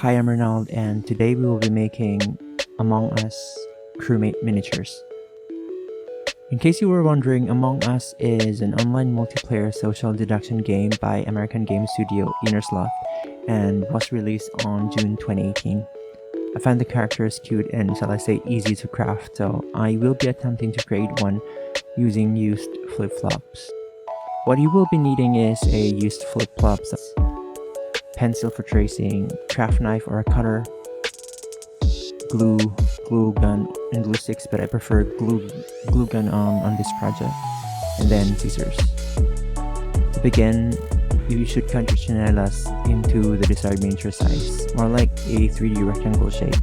Hi, I'm Ronald, and today we will be making Among Us crewmate miniatures. In case you were wondering, Among Us is an online multiplayer social deduction game by American game studio Innersloth and was released on June 2018. I find the characters cute and, shall I say, easy to craft, so I will be attempting to create one using used flip-flops. What you will be needing is a used flip-flops, pencil for tracing, craft knife or a cutter, glue gun, and glue sticks, but I prefer glue gun on this project, and then scissors. To begin, you should cut your chanelas into the desired miniature size, more like a 3D rectangle shape.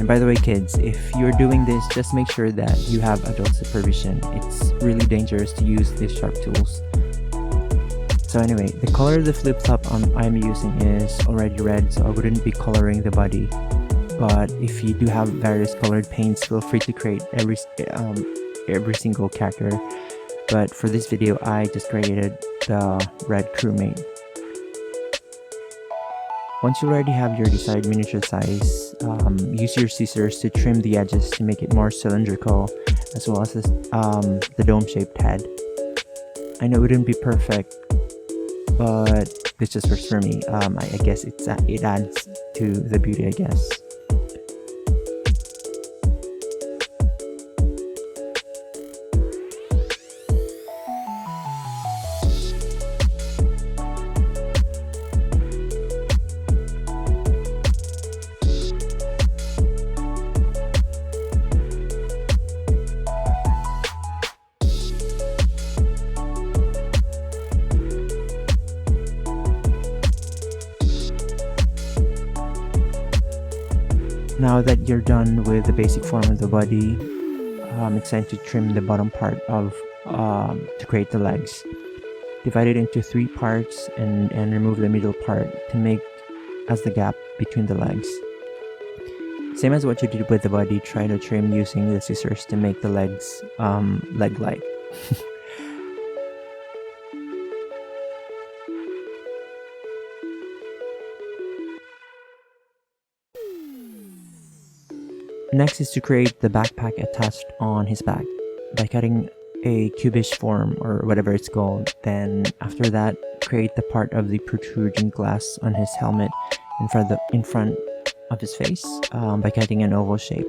And by the way, kids, if you're doing this, just make sure that you have adult supervision. It's really dangerous to use these sharp tools. So anyway, the color of the flip-flop I'm using is already red, so I wouldn't be coloring the body. But if you do have various colored paints, feel free to create every single character. But for this video, I just created the red crewmate. Once you already have your desired miniature size, use your scissors to trim the edges to make it more cylindrical, as well as the dome-shaped head. I know it wouldn't be perfect, but this just works for me. I guess it adds to the beauty, I guess. Now that you're done with the basic form of the body, it's time to trim the bottom part to create the legs. Divide it into 3 parts and remove the middle part to make as the gap between the legs. Same as what you did with the body, try to trim using the scissors to make the legs leg-like. Next is to create the backpack attached on his back by cutting a cubish form or whatever it's called. Then after that, create the part of the protruding glass on his helmet in front of his face by cutting an oval shape.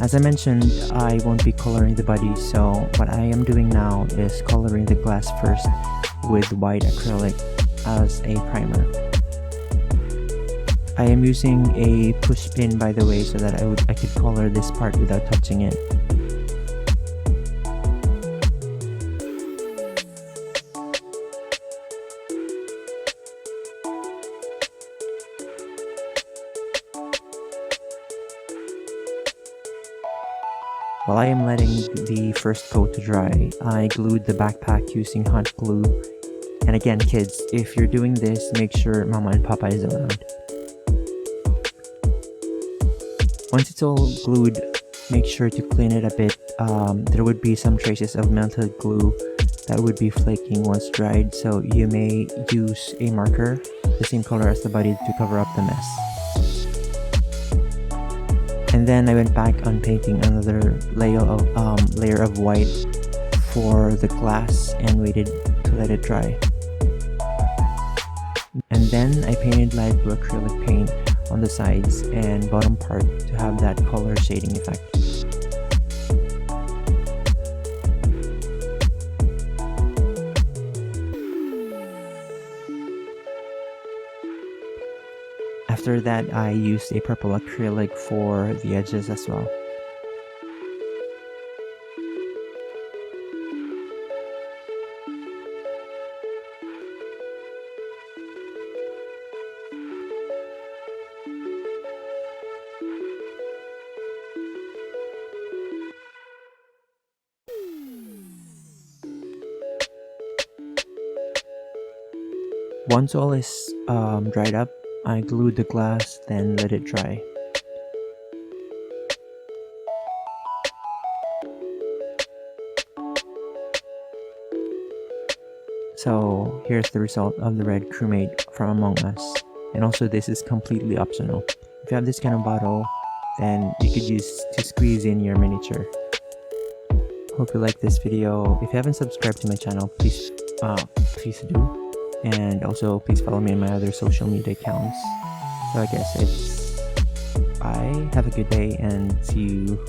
As I mentioned, I won't be coloring the body, so what I am doing now is coloring the glass first with white acrylic as a primer. I am using a push pin, by the way, so that I could color this part without touching it. While I am letting the first coat to dry, I glued the backpack using hot glue. And again, kids, if you're doing this, make sure Mama and Papa is around. Once it's all glued, make sure to clean it a bit. There would be some traces of melted glue that would be flaking once dried, so you may use a marker, the same color as the body, to cover up the mess. And then I went back on painting another layer of white for the glass and waited to let it dry. And then I painted light blue acrylic paint on the sides and bottom part to have that color shading effect. After that, I used a purple acrylic for the edges as well. Once all is dried up, I glued the glass, then let it dry. So here's the result of the red crewmate from Among Us. And also this is completely optional. If you have this kind of bottle, then you could use to squeeze in your miniature. Hope you like this video. If you haven't subscribed to my channel, please do. And also please follow me on my other social media accounts. So I guess bye, have a good day, and see you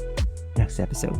next episode.